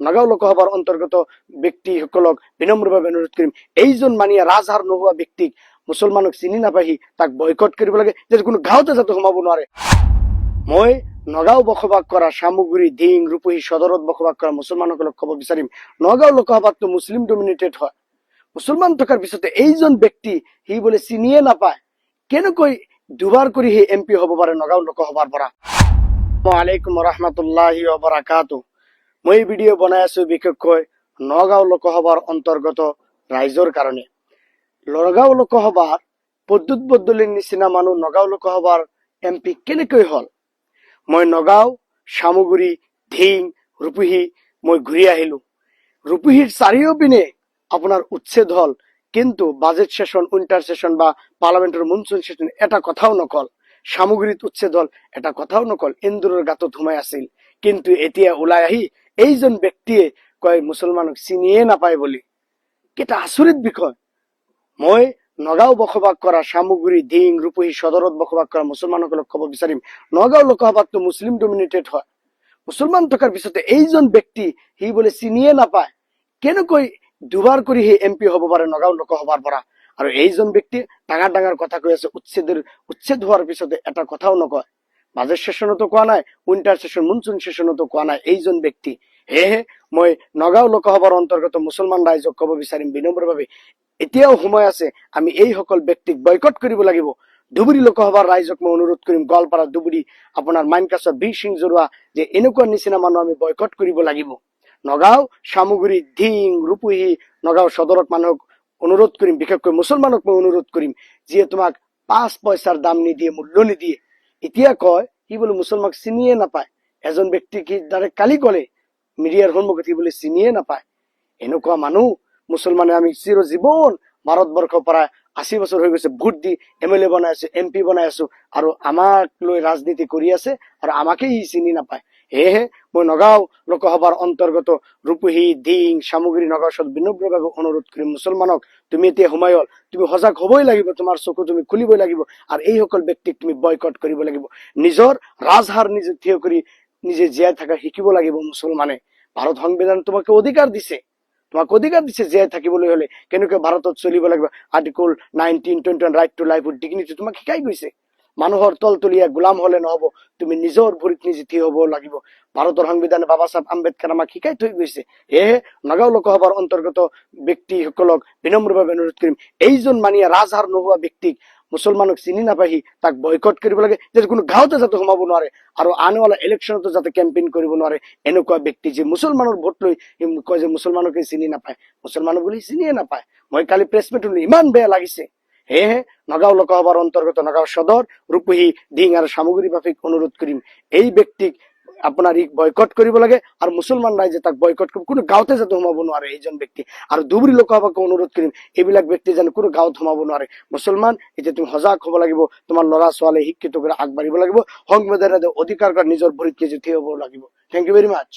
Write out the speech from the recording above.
নগাঁও লোকসভাৰ অন্তৰ্গত ব্যক্তিসকলক বিনম্ৰভাৱে অনুৰোধ কৰিম, এইজন মানিয়া ৰাজহাৰ নোহোৱা ব্যক্তিক মুছলমানক চিনি নাপাহি তাক বয়কট কৰিব লাগে, যাতে কোনো গাঁৱতে যাতে সোমাব নোৱাৰে। মই নগাঁও বসবাস কৰা চামগুৰি, ধিং, ৰূপহী সদৰত বসবাস কৰা মুছলমানসকলক ক'ব বিচাৰিম, নগাঁও লোকসভাতো মুছলিম ডমিনেটেড হয়। মুছলমান থকাৰ পিছতে এইজন ব্যক্তি সি বোলে চিনিয়ে নাপায়, কেনেকৈ দুবাৰ কৰি সেই MP হ'ব পাৰে নগাঁও লোকসভাৰ পৰা। আলাইকুম ৰহমতুল্লাহি ৱ বাৰাকাতুহু। মই ভিডিঅ' বনাই আছো বিশেষকৈ নগাঁও লোকসভাৰ অন্তৰ্গত ৰাইজৰ কাৰণে। নগাঁও লোকসভাৰ পদ্যুৎ বদলিৰ নিচিনা মানুহ নগাঁও লোকসভাৰ MP কেনেকৈ হল। মই নগাঁও, চামগুৰি, ধিং, ৰূপহী মই ঘূৰি আহিলো। ৰূপহীৰ চাৰিওপিনে আপোনাৰ উচ্ছেদ হল, কিন্তু বাজেট সেশন, উইন্টাৰ সেশন বা পাৰ্লামেন্টৰ মনচুন সেশন এটা কথাও নকল। চামগুৰিত উচ্ছেদ হল, এটা কথাও নকল। এন্দুৰৰ গাঁতত সোমাই আছিল, কিন্তু এতিয়া ওলাই আহি এইজন ব্যক্তিয়ে কয় মুছলমানক চিনিয়ে নাপায় বুলি। কেইটা আচৰিত বিষয়। মই নগাঁও বসবাস কৰা চামগুৰি, ধিং, ৰূপহী সদৰত বসবাস কৰা মুছলমানসকলক ক'ব বিচাৰিম, নগাঁও লোকসভাতো মুছলিম ডমিনেটেড হয়। মুছলমান থকাৰ পিছতে এইজন ব্যক্তি সি বোলে চিনিয়ে নাপায়, কেনেকৈ দুবাৰ কৰি সেই MP হ'ব পাৰে নগাঁও লোকসভাৰ পৰা। আৰু এইজন ব্যক্তি ডাঙৰ ডাঙৰ কথা কৈ আছে, উচ্ছেদ হোৱাৰ পিছতে এটা কথাও নকয়। বাজেট সেশনতো কোৱা নাই, উইন্টাৰ সেশন, মনচুন সেশনতো কোৱা নাই এইজন ব্যক্তি। সেয়েহে মই নগাঁও লোকসভাৰ অন্তৰ্গত মুছলমান ৰাইজক ক'ব বিচাৰিম বিনম্ৰভাৱে, এতিয়াও সময় আছে, আমি এইসকল ব্যক্তিক বয়কট কৰিব লাগিব। ধুবুৰী লোকসভাৰ ৰাইজক মই অনুৰোধ কৰিম, গোৱালপাৰা, ধুবুৰী, আপোনাৰ মাইনকাছৰ বীৰ সিং জৰুৱা, যে এনেকুৱা নিচিনা মানুহ আমি বয়কট কৰিব লাগিব। নগাঁও, চামগুৰি, ধিং, ৰূপহী, নগাঁও সদৰত মানুহক অনুৰোধ কৰিম, বিশেষকৈ মুছলমানক মই অনুৰোধ কৰিম, যিয়ে তোমাক 5 পইচাৰ দাম নিদিয়ে, মূল্য নিদিয়ে, এতিয়া কয় সি বোলে মুছলমানক চিনিয়ে নাপায়। এজন ব্যক্তি কি ডাইৰেক্ট কালি ক'লে মিডিয়াৰ সন্মুখত সি বোলে চিনিয়ে নাপায়। এনেকুৱা মানুহ মুছলমানে আমি চিৰ জীৱন ভাৰতবৰ্ষৰ পৰা 80 বছৰ হৈ গৈছে ভোট দি MLA বনাই আছো, MP বনাই আছো, আৰু আমাক লৈ ৰাজনীতি কৰি আছে, আৰু আমাকেই ই চিনি নাপায়। সেয়েহে মই নগাঁও লোকসভাৰ অন্তৰ্গত ৰূপহী, ধিং, চামগুৰি, নগাঁও সদৰত বিনম্ৰভাৱে অনুৰোধ কৰিম, মুছলমানক তুমি এতিয়া সোমাই হ'ল, তুমি সজাগ হ'বই লাগিব, তোমাৰ চকু তুমি খুলিবই লাগিব, আৰু এইসকল ব্যক্তিক তুমি বয়কট কৰিব লাগিব। নিজৰ ৰাজহাৰ নিজে থিয় কৰি নিজে জীয়াই থকা শিকিব লাগিব মুছলমানে। ভাৰত সংবিধান তোমাকে অধিকাৰ দিছে, জীয়াই থাকিবলৈ হলে কেনেকৈ ভাৰতত চলিব লাগিব। Article 19, 21 right to life with dignity তোমাক শিকাই গৈছে। মানুহৰ তলতলীয়া গোলাম হলে নহব, তুমি নিজৰ ভৰিত নিজে থিয় হব লাগিব। ভাৰতৰ সংবিধানে বাবা চাহেব আম্বেদকাৰ আমাক শিকাই থৈ গৈছে। সেয়েহে নগাঁও লোকসভাৰ অন্তৰ্গত ব্যক্তিসকলক বিনম্ৰভাৱে অনুৰোধ কৰিম, এইজন মানিয়া ৰাজহাৰ নোহোৱা ব্যক্তিক মুছলমানক চিনি নাপাহি তাক বয়কট কৰিব লাগে, যাতে কোনো গাঁৱতে যাতে সোমাব নোৱাৰে, আৰু আনৱালা ইলেকশ্যনতো যাতে কেম্পেইন কৰিব নোৱাৰে। এনেকুৱা ব্যক্তি যে মুছলমানৰ ভোট লৈ কয় যে মুছলমানকে চিনি নাপায়, মুছলমানক বুলি চিনিয়ে নাপায়। মই কালি প্ৰেছ মিট শুনিলো, ইমান বেয়া লাগিছে। সেয়েহে নগাঁও লোকসভাৰ অন্তৰ্গত নগাঁও সদৰ, ৰূপহী, ধিং আৰু চামগুৰি বাসীক অনুৰোধ কৰিম, এই ব্যক্তিক আপোনাৰ বয়কট কৰিব লাগে, আৰু মুছলমান ৰাইজে তাক বয়কট কৰিব, কোনো গাঁৱতে যাতে সোমাব নোৱাৰে এইজন ব্যক্তি। আৰু ধুবুৰী লোকসভাকো অনুৰোধ কৰিম, এইবিলাক ব্যক্তি যেন কোনো গাঁৱত সোমাব নোৱাৰে। মুছলমান এতিয়া তুমি সজাগ হ'ব লাগিব, তোমাৰ ল'ৰা ছোৱালী শিক্ষিত কৰি আগবাঢ়িব লাগিব, সংবিধানে অধিকাৰ নিজৰ ভৰিত নিজে থিয় হ'ব লাগিব। Thank you very much.